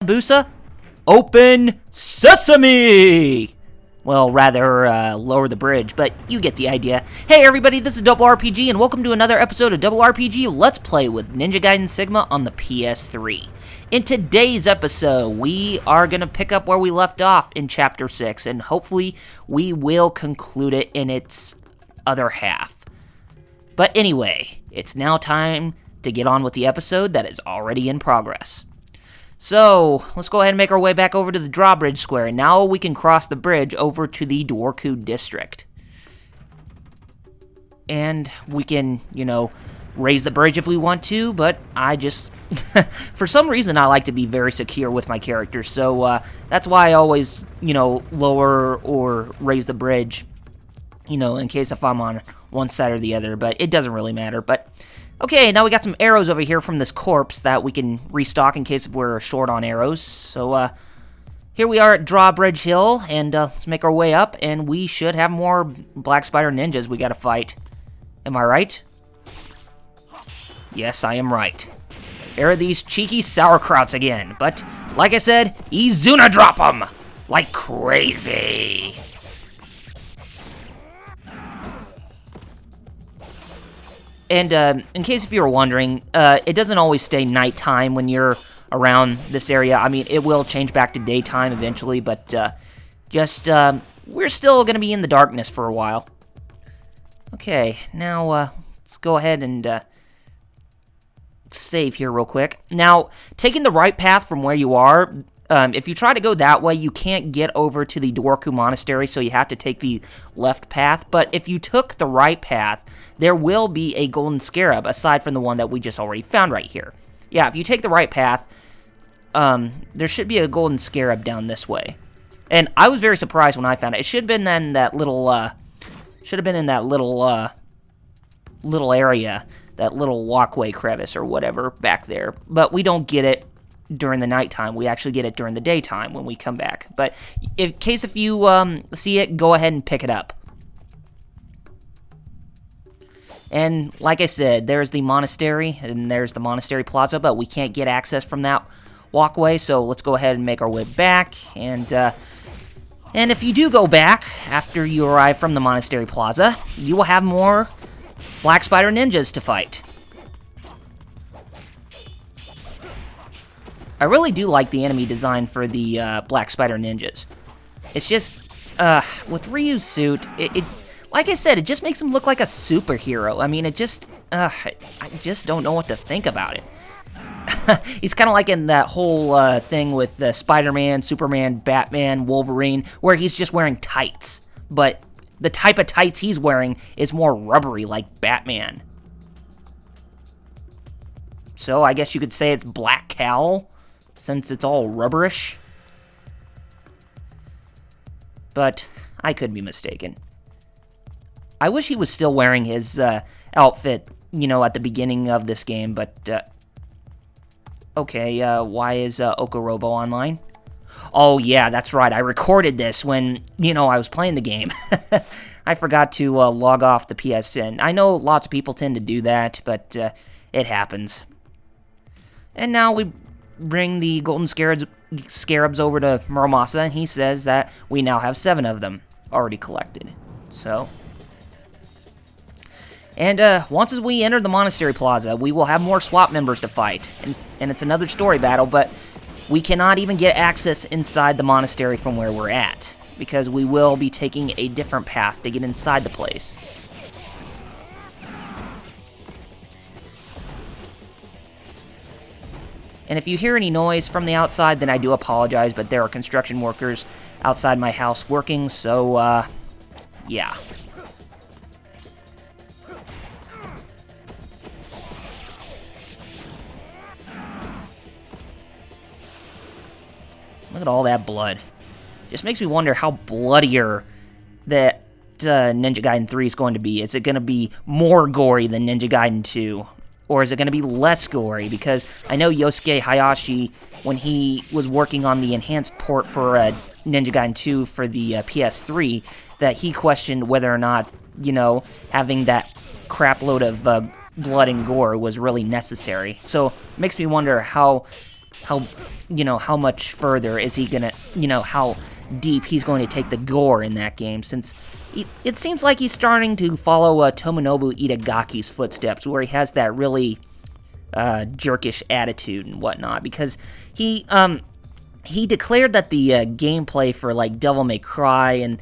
Busa? Open sesame! Well, rather, lower the bridge, but you get the idea. Hey everybody, this is RPG, and welcome to another episode of RPG Let's Play with Ninja Gaiden Sigma on the PS3. In today's episode, we are going to pick up where we left off in Chapter 6, and hopefully we will conclude it in its other half. But anyway, it's now time to get on with the episode that is already in progress. So, let's go ahead and make our way back over to the Drawbridge Square, and now we can cross the bridge over to the Dworku District. And we can, raise the bridge if we want to, but I just, for some reason, I like to be very secure with my characters, so that's why I always, lower or raise the bridge, in case if I'm on one side or the other, but it doesn't really matter, but... Okay, now we got some arrows over here from this corpse that we can restock in case we're short on arrows. So, here we are at Drawbridge Hill, and let's make our way up, and we should have more Black Spider Ninjas we gotta fight. Am I right? Yes, I am right. There are these cheeky sauerkrauts again, but, like I said, Izuna drop them! Like crazy! And in case if you were wondering, it doesn't always stay nighttime when you're around this area. I mean, it will change back to daytime eventually, but we're still going to be in the darkness for a while. Okay, now let's go ahead and save here real quick. Now, taking the right path from where you are, if you try to go that way, you can't get over to the Dworku Monastery, so you have to take the left path. But if you took the right path, there will be a golden scarab, aside from the one that we just already found right here. Yeah, if you take the right path, there should be a golden scarab down this way. And I was very surprised when I found it. It should have been in that little, little area, that little walkway crevice or whatever back there. But we don't get it during the nighttime. We actually get it during the daytime when we come back. But in case if you see it, go ahead and pick it up. And like I said, there's the monastery and there's the monastery plaza, but we can't get access from that walkway, so let's go ahead and make our way back. And if you do go back after you arrive from the monastery plaza, you will have more Black Spider Ninjas to fight. I really do like the enemy design for the Black Spider Ninjas. It's just, with Ryu's suit, it like I said, it just makes him look like a superhero. I mean, I just don't know what to think about it. He's kind of like in that whole thing with Spider-Man, Superman, Batman, Wolverine, where he's just wearing tights. But the type of tights he's wearing is more rubbery, like Batman. So I guess you could say it's Black Cowl, since it's all rubberish. But I could be mistaken. I wish he was still wearing his outfit, at the beginning of this game, but, okay, why is Okorobo online? Oh, yeah, that's right, I recorded this when, I was playing the game. I forgot to log off the PSN. I know lots of people tend to do that, but it happens. And now we bring the golden scarabs over to Muramasa, and he says that we now have 7 of them already collected. So... And once as we enter the Monastery Plaza, we will have more SWAT members to fight. And it's another story battle, but we cannot even get access inside the monastery from where we're at, because we will be taking a different path to get inside the place. And if you hear any noise from the outside, then I do apologize, but there are construction workers outside my house working, so, yeah. Look at all that blood. Just makes me wonder how bloodier that Ninja Gaiden 3 is going to be. Is it going to be more gory than Ninja Gaiden 2? Or is it going to be less gory? Because I know Yosuke Hayashi, when he was working on the enhanced port for Ninja Gaiden 2 for the PS3, that he questioned whether or not, having that crap load of blood and gore was really necessary. So it makes me wonder how how much further is he gonna, how deep he's going to take the gore in that game, since it seems like he's starting to follow Tomonobu Itagaki's footsteps, where he has that really jerkish attitude and whatnot, because he declared that the gameplay for like Devil May Cry and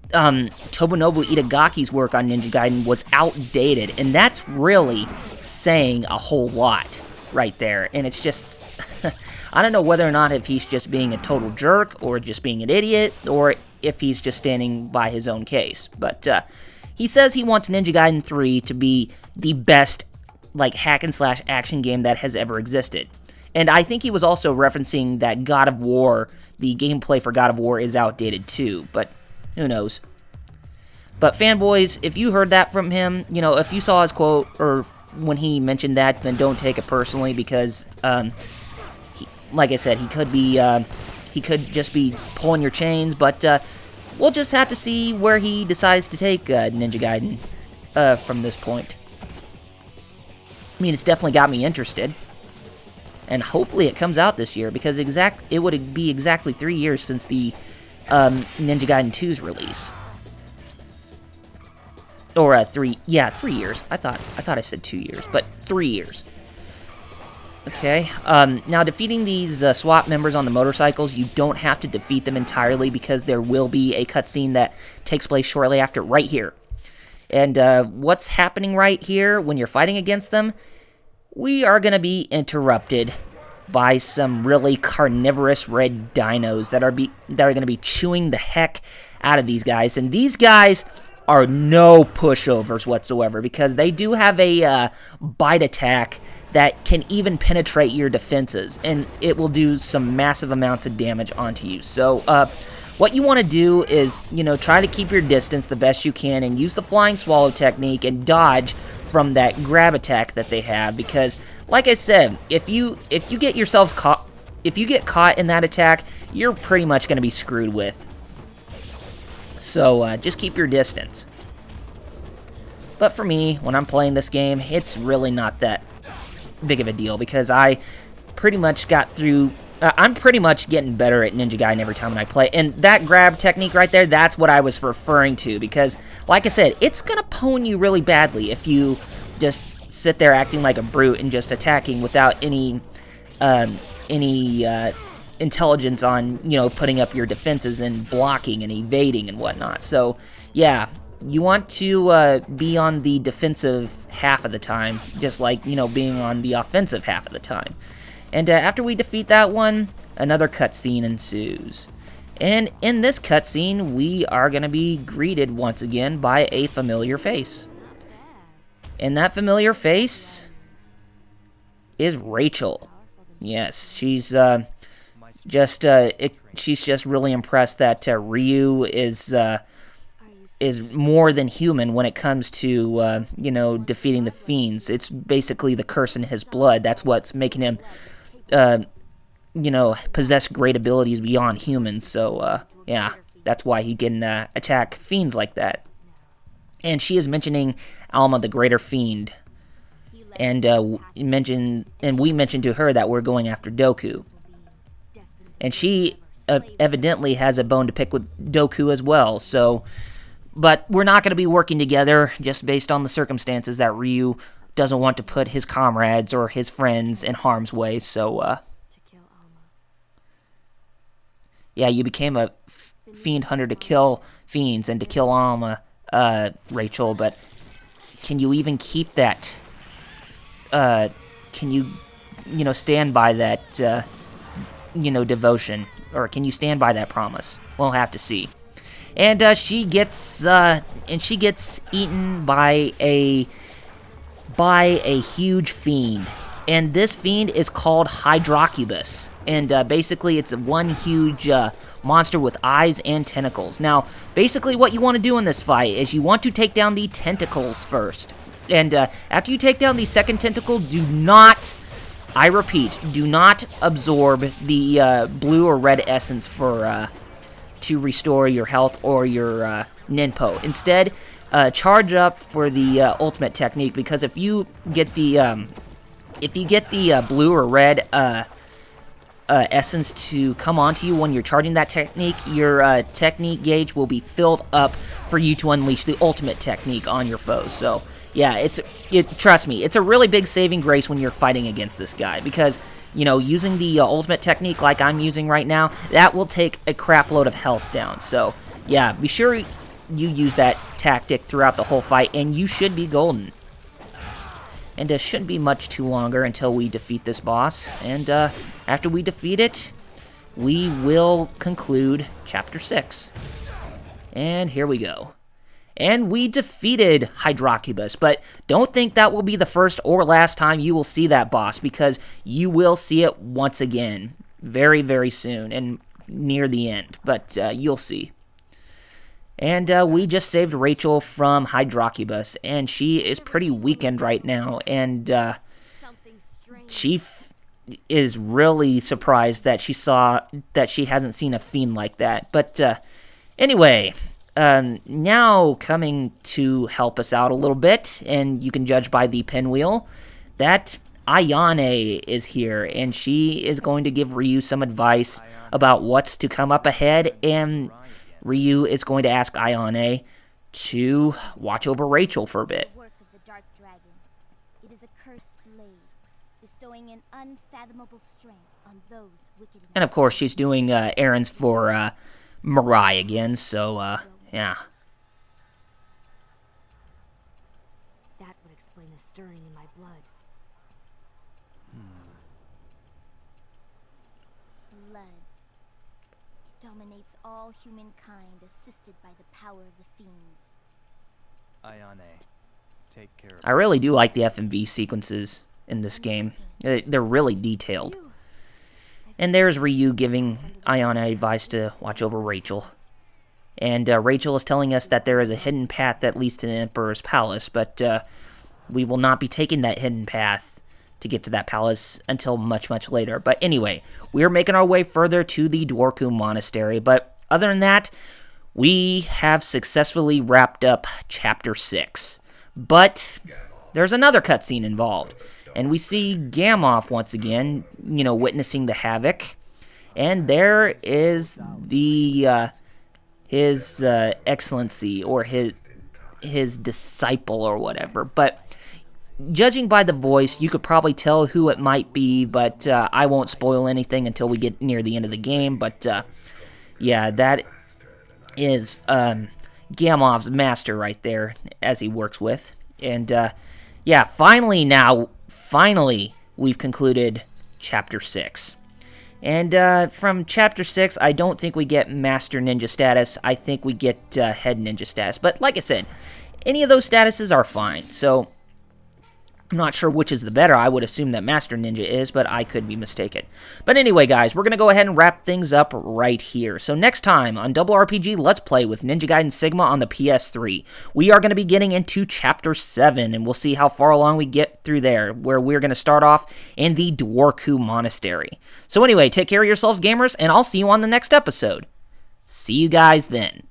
Tomonobu Itagaki's work on Ninja Gaiden was outdated, and that's really saying a whole lot right there. And it's just I don't know whether or not if he's just being a total jerk or just being an idiot, or if he's just standing by his own case. But he says he wants Ninja Gaiden 3 to be the best like hack and slash action game that has ever existed. And I think he was also referencing that God of War, the gameplay for God of War is outdated too, but who knows. But fanboys, if you heard that from him, if you saw his quote or when he mentioned that, then don't take it personally, because like I said, he could just be pulling your chains, but we'll just have to see where he decides to take Ninja Gaiden from this point. I mean, it's definitely got me interested, and hopefully it comes out this year, because it would be exactly 3 years since the Ninja Gaiden 2's release. Or 3 years. I thought I said 2 years, but 3 years. Okay, now defeating these SWAT members on the motorcycles, you don't have to defeat them entirely, because there will be a cutscene that takes place shortly after, right here. And what's happening right here when you're fighting against them? We are going to be interrupted by some really carnivorous red dinos that are going to be chewing the heck out of these guys. And these guys are no pushovers whatsoever, because they do have a bite attack that can even penetrate your defenses, and it will do some massive amounts of damage onto you. So what you want to do is, try to keep your distance the best you can, and use the flying swallow technique and dodge from that grab attack that they have, because like I said, if you get yourselves caught, if you get caught in that attack, you're pretty much going to be screwed with. So just keep your distance. But for me, when I'm playing this game, it's really not that big of a deal, because I pretty much got through. I'm pretty much getting better at Ninja Gaiden every time I play, and that grab technique right there, that's what I was referring to, because like I said, it's gonna pwn you really badly if you just sit there acting like a brute and just attacking without any intelligence on, putting up your defenses and blocking and evading and whatnot. So yeah, you want to be on the defensive half of the time, just like, being on the offensive half of the time. And after we defeat that one, another cutscene ensues. And in this cutscene, we are going to be greeted once again by a familiar face. And that familiar face is Rachel. Yes, she's just really impressed that Ryu is more than human when it comes to defeating the fiends. It's basically the curse in his blood. That's what's making him possess great abilities beyond humans. So yeah, that's why he can attack fiends like that. And she is mentioning Alma the Greater Fiend, and we mentioned to her that we're going after Dworku, and she evidently has a bone to pick with Dworku as well. So, but we're not going to be working together just based on the circumstances that Ryu doesn't want to put his comrades or his friends in harm's way. So, yeah, you became a fiend hunter to kill fiends and to kill Alma, Rachel, but can you even keep that? Can you, stand by that, devotion? Or can you stand by that promise? We'll have to see. And she gets eaten by a huge fiend. And this fiend is called Hydrocubus. And basically it's one huge monster with eyes and tentacles. Now, basically what you want to do in this fight is you want to take down the tentacles first. And after you take down the second tentacle, do not, I repeat, do not absorb the blue or red essence for to restore your health or your ninpo. Instead, charge up for the ultimate technique, because if you get the blue or red essence to come onto you when you're charging that technique, your technique gauge will be filled up for you to unleash the ultimate technique on your foes. So, yeah, trust me, it's a really big saving grace when you're fighting against this guy, because, you know, using the ultimate technique like I'm using right now, that will take a crap load of health down. So, yeah, be sure you use that tactic throughout the whole fight, and you should be golden. And it shouldn't be much too longer until we defeat this boss. And after we defeat it, we will conclude Chapter 6. And here we go. And we defeated Hydrocubus, but don't think that will be the first or last time you will see that boss, because you will see it once again very, very soon and near the end, but you'll see. And we just saved Rachel from Hydrocubus, and she is pretty weakened right now, and she is really surprised that she hasn't seen a fiend like that. But anyway, now coming to help us out a little bit, and you can judge by the pinwheel, that Ayane is here, and she is going to give Ryu some advice about what's to come up ahead, and Ryu is going to ask Ayane to watch over Rachel for a bit. Work of the dark dragon. It is a cursed blade, bestowing an unfathomable strength on those wicked. And of course, she's doing errands for Mirai again, so yeah. That would explain the stirring in my blood. Blood. It dominates all humankind, assisted by the power of the fiends. Ayane, take care of I really do like the FMV sequences in this game. They're really detailed. And there's Ryu giving Ayane advice to watch over Rachel. And Rachel is telling us that there is a hidden path that leads to the Emperor's Palace, but we will not be taking that hidden path to get to that palace until much, much later. But anyway, we're making our way further to the Dworku Monastery. But other than that, we have successfully wrapped up Chapter 6. But there's another cutscene involved. And we see Gamoth once again, you know, witnessing the havoc. And there is the his excellency, or his disciple, or whatever. But judging by the voice, you could probably tell who it might be, but I won't spoil anything until we get near the end of the game. But yeah, that is Gamoth's master right there, as he works with. And yeah, finally, we've concluded Chapter 6. And from Chapter 6, I don't think we get Master Ninja status. I think we get Head Ninja status. But like I said, any of those statuses are fine. So I'm not sure which is the better. I would assume that Master Ninja is, but I could be mistaken. But anyway, guys, we're going to go ahead and wrap things up right here. So next time on Double RPG Let's Play with Ninja Gaiden Sigma on the PS3, we are going to be getting into Chapter 7, and we'll see how far along we get through there, where we're going to start off in the Dworku Monastery. So anyway, take care of yourselves, gamers, and I'll see you on the next episode. See you guys then.